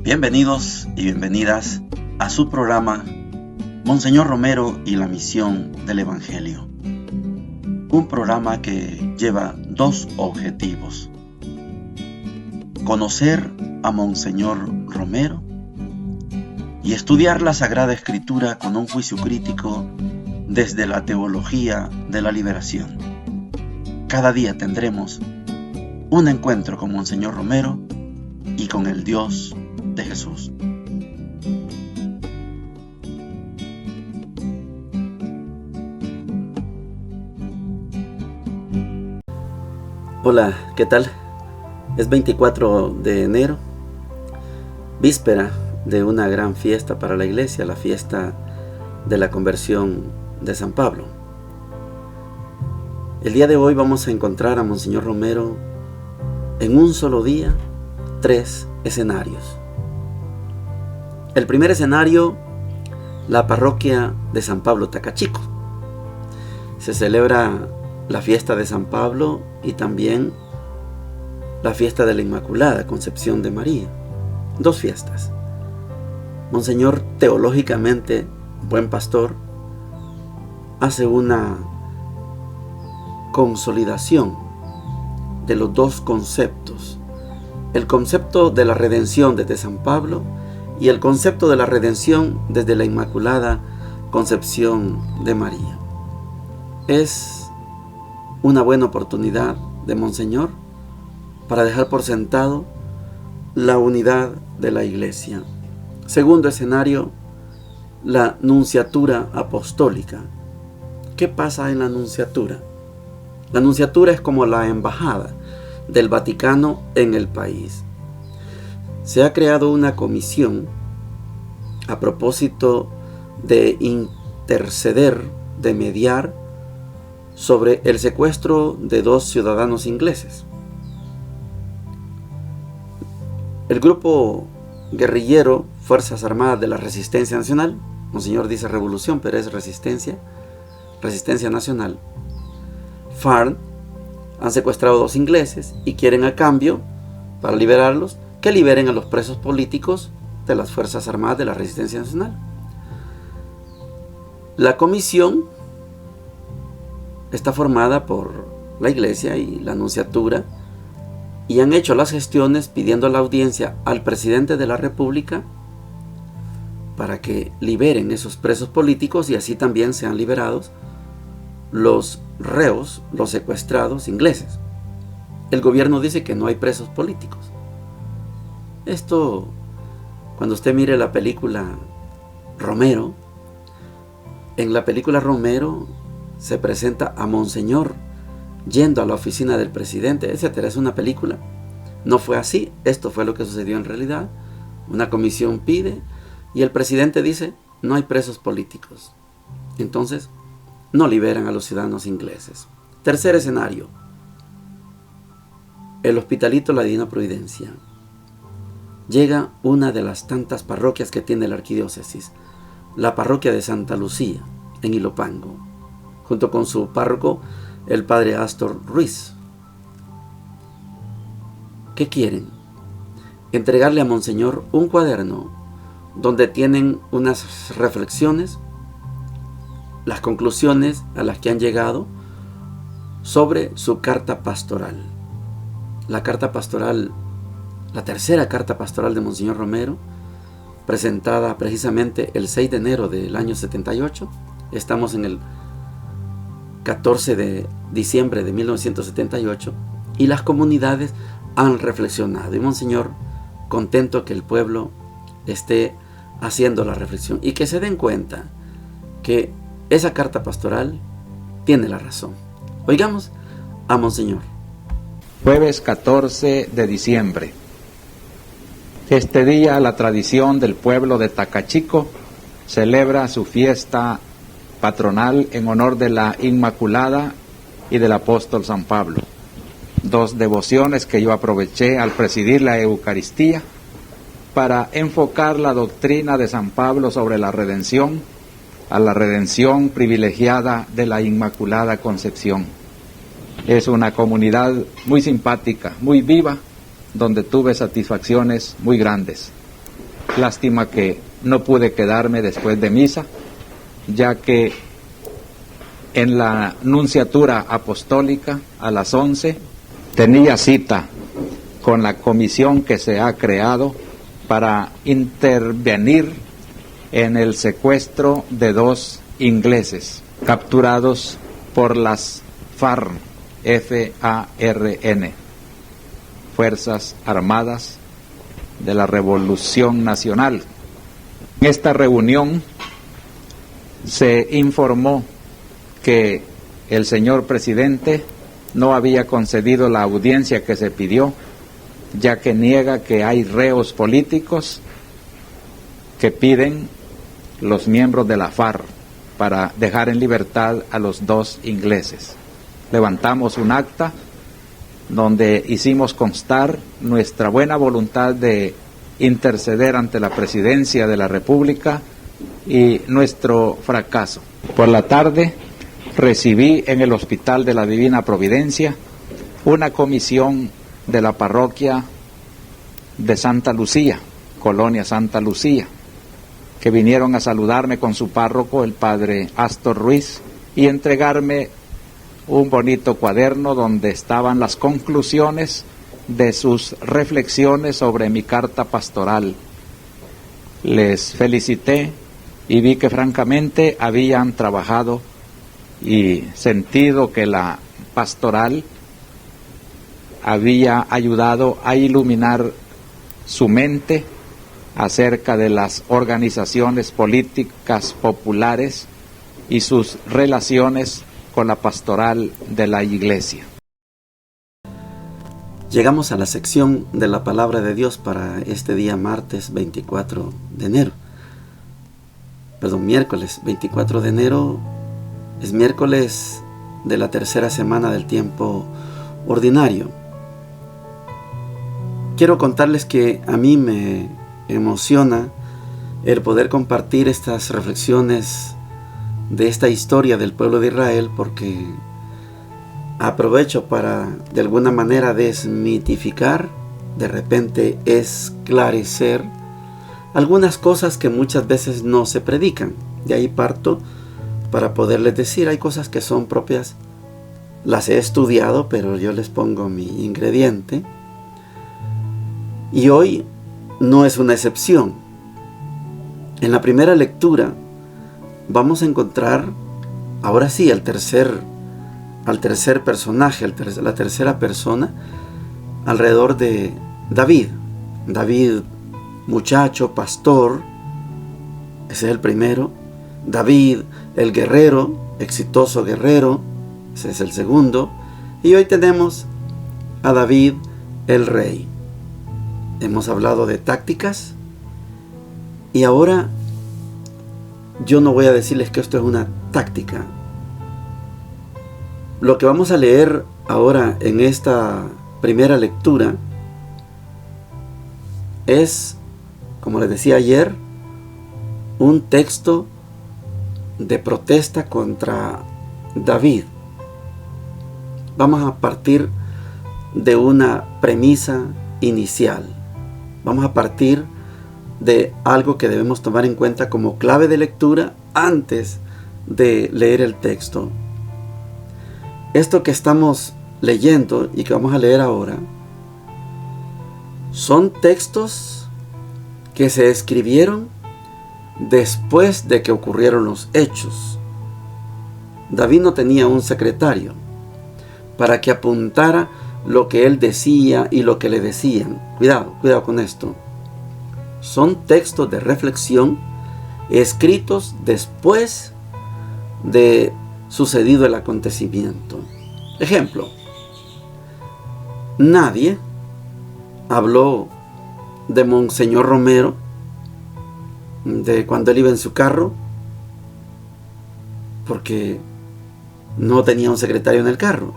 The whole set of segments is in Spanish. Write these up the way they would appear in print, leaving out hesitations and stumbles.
Bienvenidos y bienvenidas a su programa Monseñor Romero y la misión del Evangelio. Un programa que lleva dos objetivos: conocer a Monseñor Romero y estudiar la Sagrada Escritura con un juicio crítico desde la teología de la liberación. Cada día tendremos un encuentro con Monseñor Romero y con el Dios de Jesús. Hola, ¿qué tal? Es 24 de enero, víspera de una gran fiesta para la iglesia, la fiesta de la conversión de San Pablo. El día de hoy vamos a encontrar a Monseñor Romero en un solo día, 3 escenarios. El primer escenario, la parroquia de San Pablo Tacachico. Se celebra la fiesta de San Pablo y también la fiesta de la Inmaculada Concepción de María. 2 fiestas. Monseñor, teológicamente buen pastor, hace una consolidación de los 2 conceptos: el concepto de la redención desde San Pablo y el concepto de la redención desde la Inmaculada Concepción de María. Es una buena oportunidad de Monseñor para dejar por sentado la unidad de la Iglesia. Segundo escenario, la nunciatura apostólica. ¿Qué pasa en la nunciatura? La nunciatura es como la embajada del Vaticano en el país. Se ha creado una comisión a propósito de interceder, de mediar sobre el secuestro de 2 ciudadanos ingleses. El grupo guerrillero Fuerzas Armadas de la Resistencia Nacional, Monseñor dice revolución, pero es resistencia nacional, FARC, han secuestrado 2 ingleses y quieren a cambio, para liberarlos, que liberen a los presos políticos de las Fuerzas Armadas de la Resistencia Nacional. La comisión está formada por la Iglesia y la Nunciatura y han hecho las gestiones pidiendo la audiencia al presidente de la República para que liberen esos presos políticos y así también sean liberados los reos, los secuestrados ingleses. El gobierno dice que no hay presos políticos. Esto, cuando usted mire la película Romero, en la película Romero se presenta a Monseñor yendo a la oficina del presidente, etcétera. Es una película. No fue así. Esto fue lo que sucedió en realidad. Una comisión pide y el presidente dice: no hay presos políticos. Entonces, no liberan a los ciudadanos ingleses. Tercer escenario, el Hospitalito La Divina Providencia. Llega una de las tantas parroquias que tiene la arquidiócesis, la parroquia de Santa Lucía, en Ilopango, junto con su párroco, el padre Astor Ruiz. ¿Qué quieren? Entregarle a Monseñor un cuaderno donde tienen unas reflexiones, las conclusiones a las que han llegado sobre su carta pastoral. La carta pastoral, la tercera carta pastoral de Monseñor Romero, presentada precisamente el 6 de enero del año 78. Estamos en el 14 de diciembre de 1978 y las comunidades han reflexionado. Y Monseñor, contento que el pueblo esté haciendo la reflexión y que se den cuenta que esa carta pastoral tiene la razón. Oigamos a Monseñor. Jueves 14 de diciembre. Este día la tradición del pueblo de Tacachico celebra su fiesta patronal en honor de la Inmaculada y del apóstol San Pablo. 2 devociones que yo aproveché al presidir la Eucaristía para enfocar la doctrina de San Pablo sobre la redención, a la redención privilegiada de la Inmaculada Concepción. Es una comunidad muy simpática, muy viva, donde tuve satisfacciones muy grandes. Lástima que no pude quedarme después de misa, ya que en la nunciatura apostólica a las 11 tenía cita con la comisión que se ha creado para intervenir en el secuestro de 2 ingleses capturados por las FARN, F-A-R-N, Fuerzas Armadas de la Revolución Nacional. En esta reunión se informó que el señor presidente no había concedido la audiencia que se pidió, ya que niega que hay reos políticos que piden los miembros de la FARC para dejar en libertad a los 2 ingleses. Levantamos un acta donde hicimos constar nuestra buena voluntad de interceder ante la Presidencia de la República y nuestro fracaso. Por la tarde recibí en el Hospital de la Divina Providencia una comisión de la parroquia de Santa Lucía, Colonia Santa Lucía, que vinieron a saludarme con su párroco, el padre Astor Ruiz, y entregarme un bonito cuaderno donde estaban las conclusiones de sus reflexiones sobre mi carta pastoral. Les felicité y vi que francamente habían trabajado y sentido que la pastoral había ayudado a iluminar su mente acerca de las organizaciones políticas populares y sus relaciones con la pastoral de la Iglesia. Llegamos a la sección de la palabra de Dios para este día miércoles 24 de enero. Es miércoles de la tercera semana del tiempo ordinario. Quiero contarles que a mí me emociona el poder compartir estas reflexiones de esta historia del pueblo de Israel, porque aprovecho para de alguna manera desmitificar, de repente esclarecer algunas cosas que muchas veces no se predican. De ahí parto para poderles decir, hay cosas que son propias, las he estudiado, pero yo les pongo mi ingrediente. Y hoy no es una excepción. En la primera lectura vamos a encontrar, ahora sí, al tercer personaje, la tercera persona, alrededor de David. David, muchacho, pastor, ese es el primero. David, el guerrero, exitoso guerrero, ese es el segundo. Y hoy tenemos a David, el rey. Hemos hablado de tácticas y ahora yo no voy a decirles que esto es una táctica. Lo que vamos a leer ahora en esta primera lectura es, como les decía ayer, un texto de protesta contra David. Vamos a partir de una premisa inicial. Vamos a partir de algo que debemos tomar en cuenta como clave de lectura antes de leer el texto. Esto que estamos leyendo y que vamos a leer ahora son textos que se escribieron después de que ocurrieron los hechos. David no tenía un secretario para que apuntara lo que él decía y lo que le decían. Cuidado con esto. Son textos de reflexión escritos después de sucedido el acontecimiento. Ejemplo, nadie habló de Monseñor Romero, de cuando él iba en su carro, porque no tenía un secretario en el carro.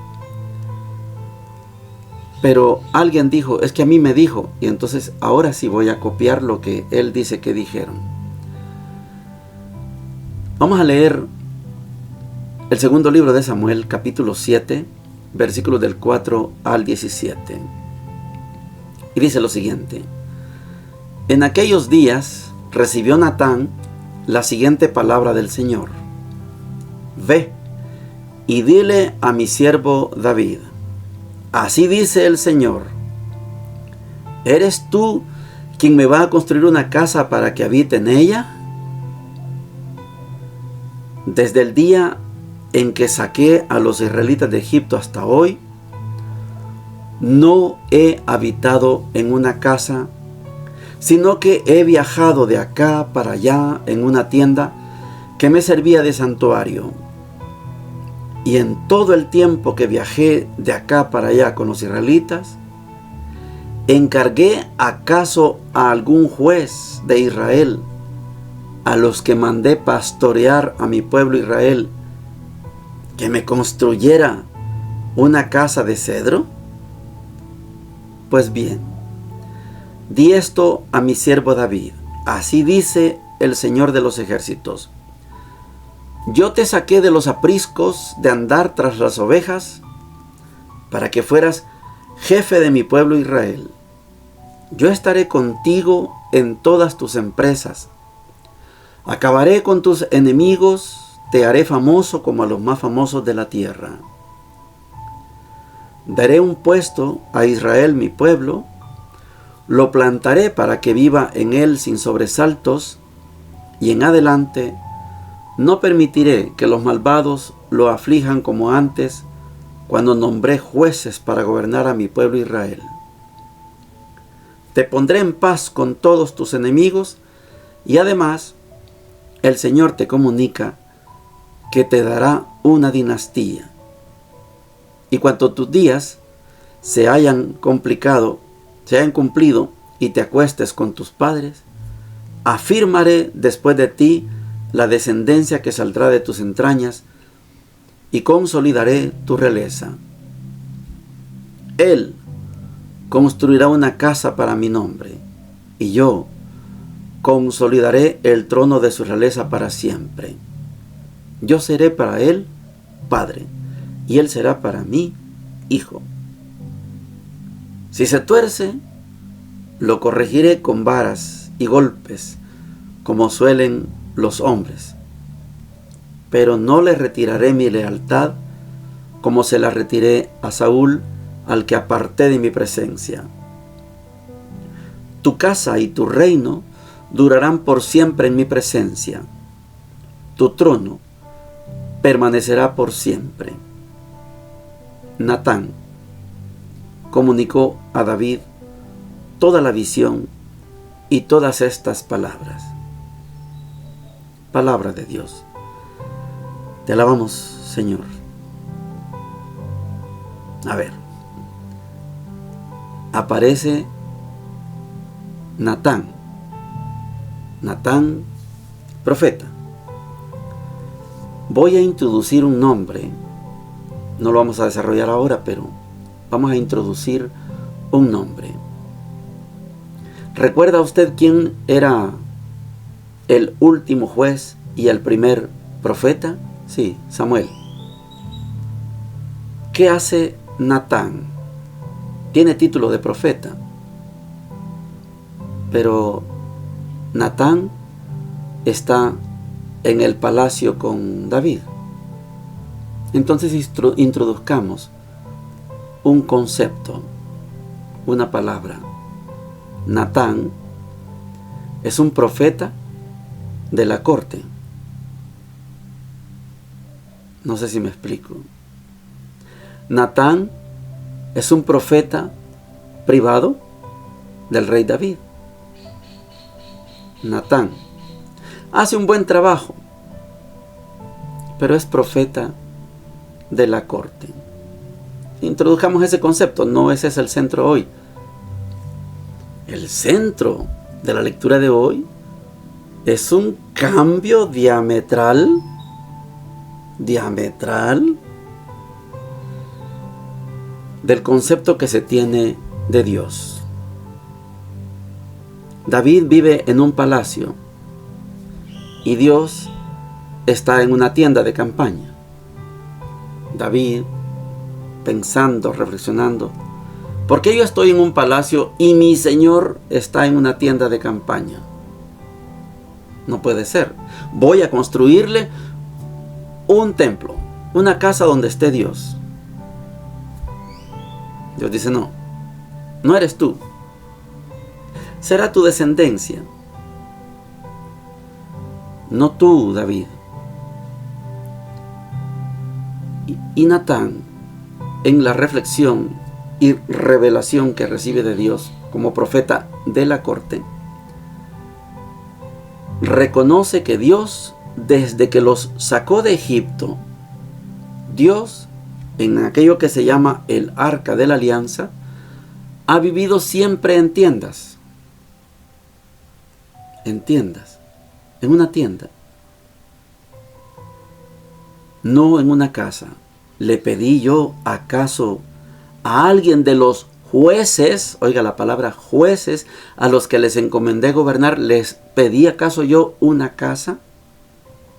Pero alguien dijo, es que a mí me dijo, y entonces ahora sí voy a copiar lo que él dice que dijeron. Vamos a leer el segundo libro de Samuel, capítulo 7, versículos del 4 al 17. Y dice lo siguiente: En aquellos días recibió Natán la siguiente palabra del Señor: Ve y dile a mi siervo David, así dice el Señor, ¿eres tú quien me va a construir una casa para que habite en ella? Desde el día en que saqué a los israelitas de Egipto hasta hoy, no he habitado en una casa, sino que he viajado de acá para allá en una tienda que me servía de santuario. Y en todo el tiempo que viajé de acá para allá con los israelitas, ¿encargué acaso a algún juez de Israel, a los que mandé pastorear a mi pueblo Israel, que me construyera una casa de cedro? Pues bien, di esto a mi siervo David, así dice el Señor de los ejércitos: yo te saqué de los apriscos de andar tras las ovejas para que fueras jefe de mi pueblo Israel. Yo estaré contigo en todas tus empresas. Acabaré con tus enemigos, te haré famoso como a los más famosos de la tierra. Daré un puesto a Israel mi pueblo, lo plantaré para que viva en él sin sobresaltos, y en adelante no permitiré que los malvados lo aflijan como antes, cuando nombré jueces para gobernar a mi pueblo Israel. Te pondré en paz con todos tus enemigos, y además el Señor te comunica que te dará una dinastía. Y cuando tus días se hayan cumplido y te acuestes con tus padres, afirmaré después de ti la descendencia que saldrá de tus entrañas y consolidaré tu realeza. Él construirá una casa para mi nombre, y yo consolidaré el trono de su realeza para siempre. Yo seré para él padre, y él será para mí hijo. Si se tuerce, lo corregiré con varas y golpes, como suelen los hombres. Pero no le retiraré mi lealtad, como se la retiré a Saúl, al que aparté de mi presencia. Tu casa y tu reino durarán por siempre en mi presencia. Tu trono permanecerá por siempre. Natán comunicó a David toda la visión y todas estas palabras. Palabra de Dios. Te alabamos, Señor. A ver. Aparece Natán. Natán, profeta. Voy a introducir un nombre. No lo vamos a desarrollar ahora, pero vamos a introducir un nombre. ¿Recuerda usted quién era el último juez y el primer profeta? Sí, Samuel. ¿Qué hace Natán? Tiene título de profeta, pero Natán está en el palacio con David. Entonces introduzcamos un concepto, una palabra. Natán es un profeta de la corte. No sé si me explico. Natán es un profeta privado del rey David. Natán hace un buen trabajo, pero es profeta de la corte. Introduzcamos ese concepto, no ese es el centro hoy. El centro de la lectura de hoy es un cambio diametral del concepto que se tiene de Dios. David vive en un palacio y Dios está en una tienda de campaña. David, pensando, reflexionando, ¿Por qué yo estoy en un palacio y mi Señor está en una tienda de campaña? No puede ser. Voy a construirle un templo, una casa donde esté Dios. Dios dice, no, no eres tú. Será tu descendencia. No tú, David. Y Natán, en la reflexión y revelación que recibe de Dios como profeta de la corte, reconoce que Dios, desde que los sacó de Egipto, Dios, en aquello que se llama el Arca de la Alianza, ha vivido siempre en tiendas. En tiendas. En una tienda. No en una casa. ¿Le pedí yo acaso a alguien de los jueces, oiga la palabra jueces, a los que les encomendé gobernar, les pedí acaso yo una casa?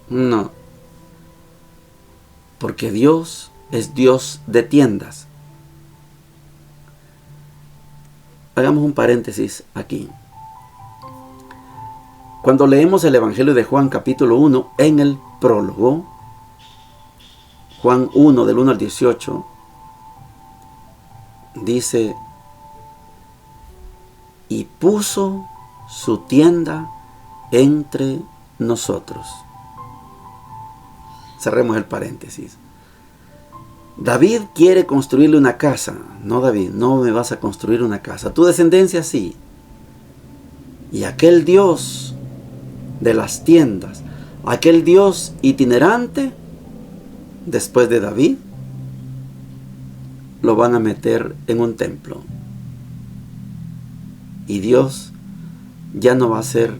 No. Porque Dios es Dios de tiendas. Hagamos un paréntesis aquí. Cuando leemos el Evangelio de Juan capítulo 1, en el prólogo, Juan 1 del 1 al 18, dice, y puso su tienda entre nosotros. Cerremos el paréntesis. David quiere construirle una casa. No, David, no me vas a construir una casa. Tu descendencia sí. Y aquel Dios de las tiendas, aquel Dios itinerante, después de David, lo van a meter en un templo. Y Dios ya no va a ser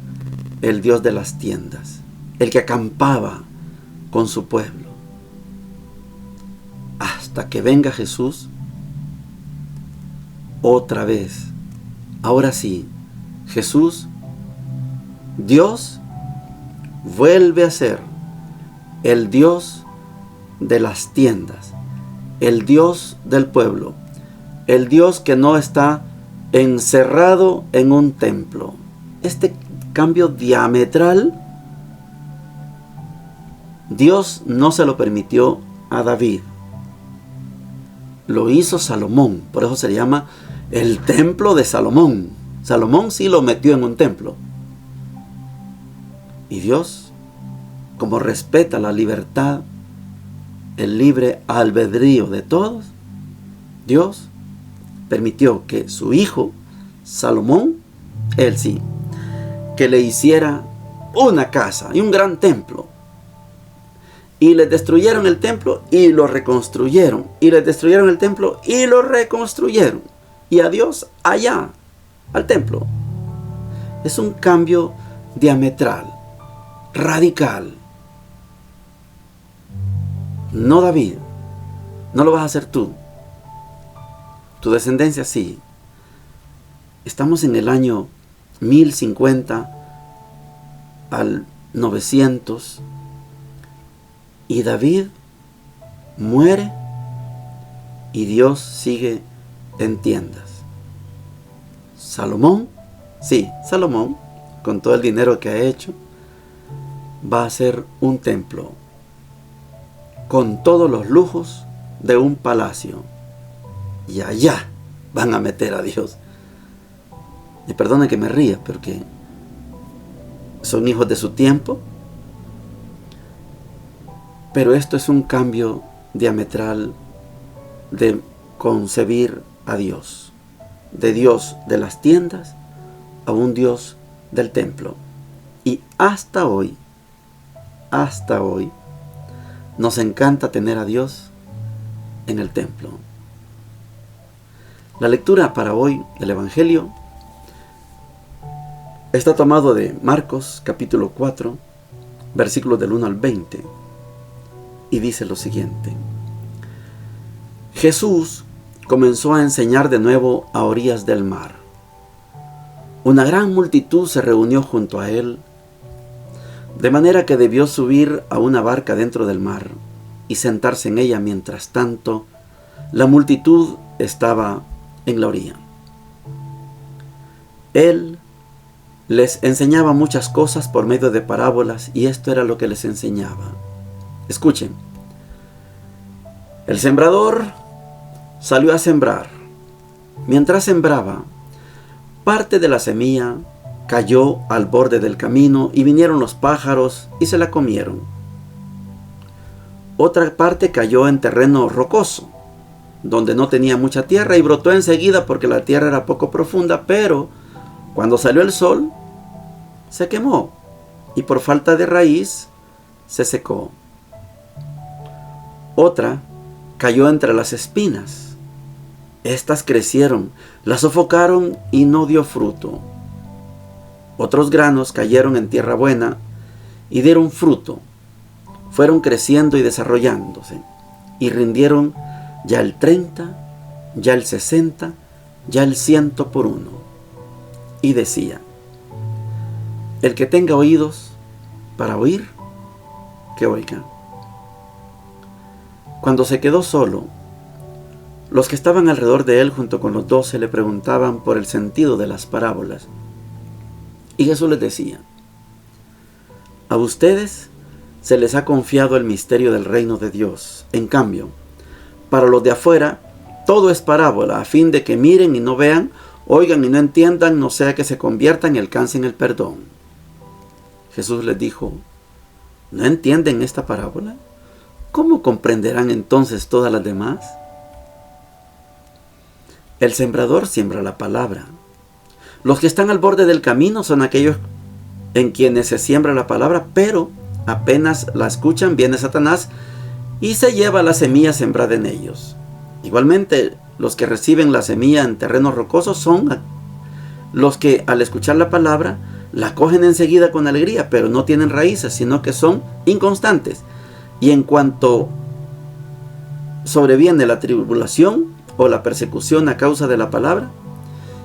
el Dios de las tiendas, el que acampaba con su pueblo. Hasta que venga Jesús, otra vez. Ahora sí, Jesús, Dios, vuelve a ser el Dios de las tiendas, el Dios del pueblo, el Dios que no está encerrado en un templo. Este cambio diametral, Dios no se lo permitió a David. Lo hizo Salomón, por eso se llama el templo de Salomón. Salomón sí lo metió en un templo. Y Dios, como respeta la libertad, el libre albedrío de todos, Dios permitió que su hijo, Salomón, él sí, que le hiciera una casa y un gran templo. Y les destruyeron el templo y lo reconstruyeron. Y les destruyeron el templo y lo reconstruyeron. Y a Dios allá, al templo. Es un cambio diametral, radical. No, David, no lo vas a hacer tú. Tu descendencia sí. Estamos en el año 1050 al 900 y David muere y Dios sigue en tiendas. Salomón, sí, Salomón, con todo el dinero que ha hecho, va a hacer un templo con todos los lujos de un palacio. Y allá van a meter a Dios. Y perdone que me ría, porque son hijos de su tiempo. Pero esto es un cambio diametral de concebir a Dios. De Dios de las tiendas a un Dios del templo. Y hasta hoy, nos encanta tener a Dios en el templo. La lectura para hoy del Evangelio está tomado de Marcos capítulo 4, versículos del 1 al 20, y dice lo siguiente. Jesús comenzó a enseñar de nuevo a orillas del mar. Una gran multitud se reunió junto a él, de manera que debió subir a una barca dentro del mar y sentarse en ella. Mientras tanto, la multitud estaba en la orilla. Él les enseñaba muchas cosas por medio de parábolas, y esto era lo que les enseñaba. Escuchen. El sembrador salió a sembrar. Mientras sembraba, parte de la semilla cayó al borde del camino y vinieron los pájaros y se la comieron. Otra parte cayó en terreno rocoso, donde no tenía mucha tierra, y brotó enseguida porque la tierra era poco profunda, pero cuando salió el sol se quemó y por falta de raíz se secó. Otra cayó entre las espinas. Estas crecieron, la sofocaron y no dio fruto. Otros granos cayeron en tierra buena y dieron fruto. Fueron creciendo y desarrollándose, y rindieron ya el 30, ya el 60, ya el 100 por uno. Y decía: el que tenga oídos para oír, que oiga. Cuando se quedó solo, los que estaban alrededor de él junto con los 12 le preguntaban por el sentido de las parábolas. Y Jesús les decía: a ustedes se les ha confiado el misterio del reino de Dios. En cambio, para los de afuera, todo es parábola, a fin de que miren y no vean, oigan y no entiendan, no sea que se conviertan y alcancen el perdón. Jesús les dijo: ¿no entienden esta parábola? ¿Cómo comprenderán entonces todas las demás? El sembrador siembra la palabra. Los que están al borde del camino son aquellos en quienes se siembra la palabra, pero apenas la escuchan, viene Satanás y se lleva la semilla sembrada en ellos. Igualmente, los que reciben la semilla en terrenos rocosos son los que al escuchar la palabra la cogen enseguida con alegría, pero no tienen raíces, sino que son inconstantes. Y en cuanto sobreviene la tribulación o la persecución a causa de la palabra,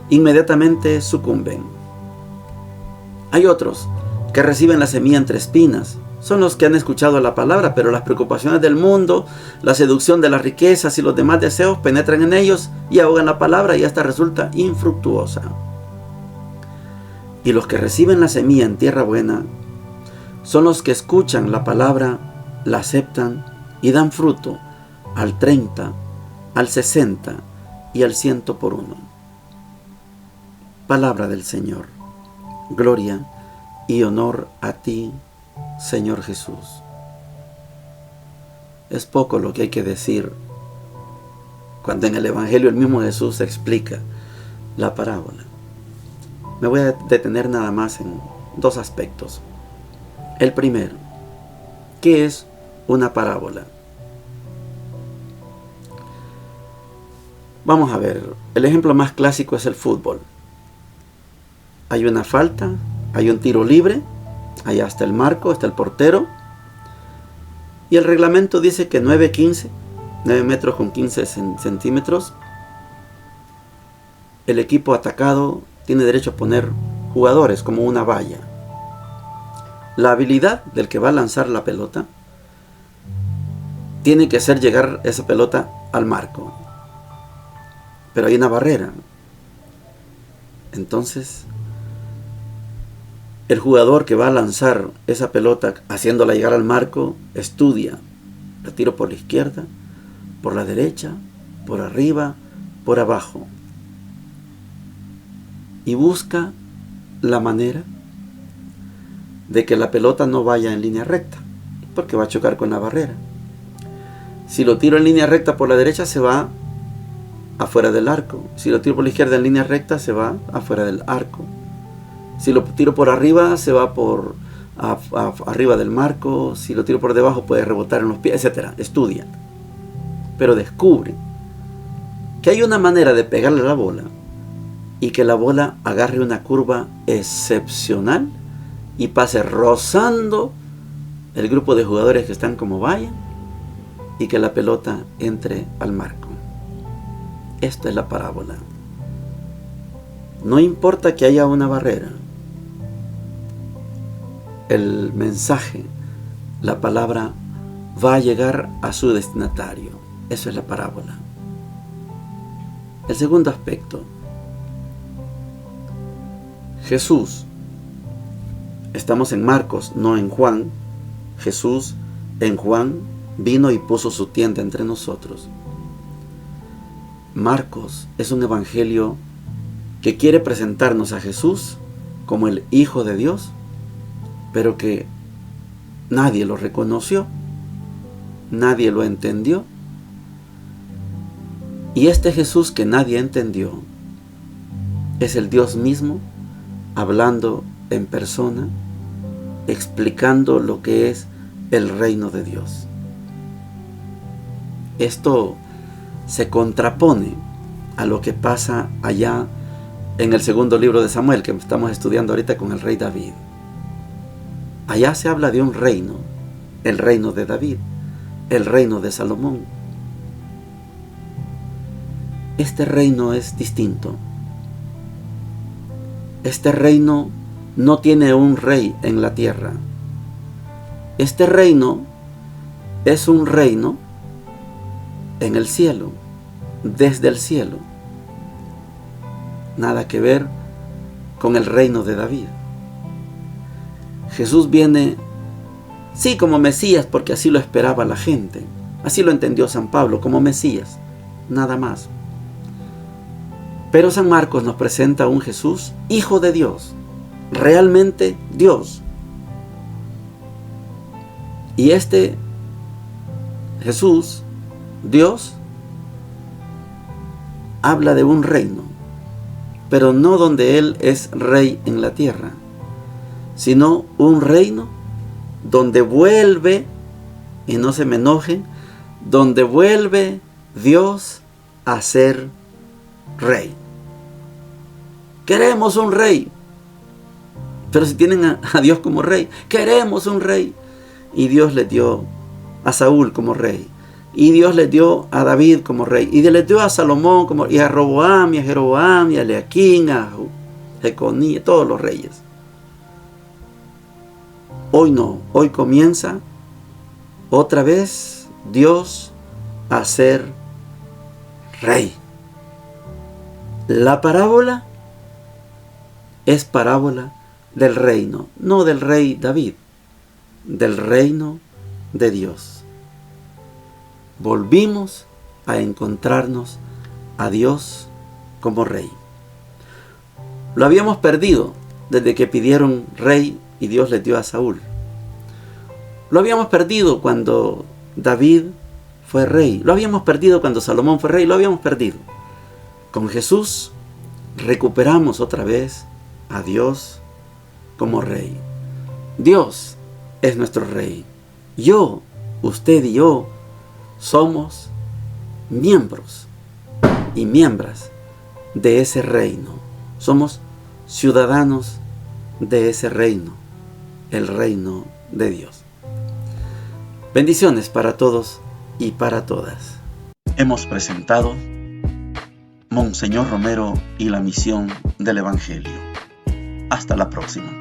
inmediatamente sucumben. Hay otros que reciben la semilla entre espinas. Son los que han escuchado la palabra, pero las preocupaciones del mundo, la seducción de las riquezas y los demás deseos penetran en ellos y ahogan la palabra, y esta resulta infructuosa. Y los que reciben la semilla en tierra buena son los que escuchan la palabra, la aceptan y dan fruto al 30, al 60 y al 100 por uno. Palabra del Señor. Gloria y honor a ti, Señor Jesús. Es poco lo que hay que decir cuando en el Evangelio el mismo Jesús explica la parábola. Me voy a detener nada más en dos aspectos. El primero, ¿qué es una parábola? Vamos a ver, el ejemplo más clásico es el fútbol. Hay una falta, hay un tiro libre, allá está el marco, está el portero, y el reglamento dice que 9 metros con 15 centímetros, el equipo atacado tiene derecho a poner jugadores como una valla. La habilidad del que va a lanzar la pelota tiene que hacer llegar esa pelota al marco, pero hay una barrera. Entonces, el jugador que va a lanzar esa pelota haciéndola llegar al marco estudia: la tiro por la izquierda, por la derecha, por arriba, por abajo, y busca la manera de que la pelota no vaya en línea recta, porque va a chocar con la barrera. Si lo tiro en línea recta por la derecha, se va afuera del arco. Si lo tiro por la izquierda en línea recta, se va afuera del arco. Si lo tiro por arriba, se va por arriba del marco. Si lo tiro por debajo, puede rebotar en los pies, etc. Estudia. Pero descubre que hay una manera de pegarle a la bola y que la bola agarre una curva excepcional y pase rozando el grupo de jugadores que están como valla, y que la pelota entre al marco. Esta es la parábola. No importa que haya una barrera, el mensaje, la palabra va a llegar a su destinatario. Eso es la parábola. El segundo aspecto. Jesús. Estamos en Marcos, no en Juan. Jesús en Juan vino y puso su tienda entre nosotros. Marcos es un evangelio que quiere presentarnos a Jesús como el Hijo de Dios, pero que nadie lo reconoció, nadie lo entendió. Y este Jesús que nadie entendió es el Dios mismo hablando en persona, explicando lo que es el reino de Dios. Esto se contrapone a lo que pasa allá en el segundo libro de Samuel, que estamos estudiando ahorita con el rey David. Allá se habla de un reino, el reino de David, el reino de Salomón. Este reino es distinto. Este reino no tiene un rey en la tierra. Este reino es un reino en el cielo, desde el cielo. Nada que ver con el reino de David. Jesús viene, sí, como Mesías, porque así lo esperaba la gente. Así lo entendió San Pablo, como Mesías, nada más. Pero San Marcos nos presenta a un Jesús, Hijo de Dios, realmente Dios. Y este Jesús, Dios, habla de un reino, pero no donde Él es rey en la tierra, sino un reino donde vuelve, y no se me enojen, donde vuelve Dios a ser rey. Queremos un rey, pero si tienen a Dios como rey, queremos un rey. Y Dios le dio a Saúl como rey, y Dios le dio a David como rey, y le dio a Salomón como, y a Roboam, y a Jeroboam, y a Eliaquín, a Jeconías, todos los reyes. Hoy no, hoy comienza otra vez Dios a ser rey. La parábola es parábola del reino, no del rey David, del reino de Dios. Volvimos a encontrarnos a Dios como rey. Lo habíamos perdido desde que pidieron rey y Dios les dio a Saúl. Lo habíamos perdido cuando David fue rey. Lo habíamos perdido cuando Salomón fue rey. Lo habíamos perdido. Con Jesús recuperamos otra vez a Dios como rey. Dios es nuestro rey. Yo, usted y yo somos miembros y miembros de ese reino. Somos ciudadanos de ese reino, el reino de Dios. Bendiciones para todos y para todas. Hemos presentado Monseñor Romero y la misión del Evangelio. Hasta la próxima.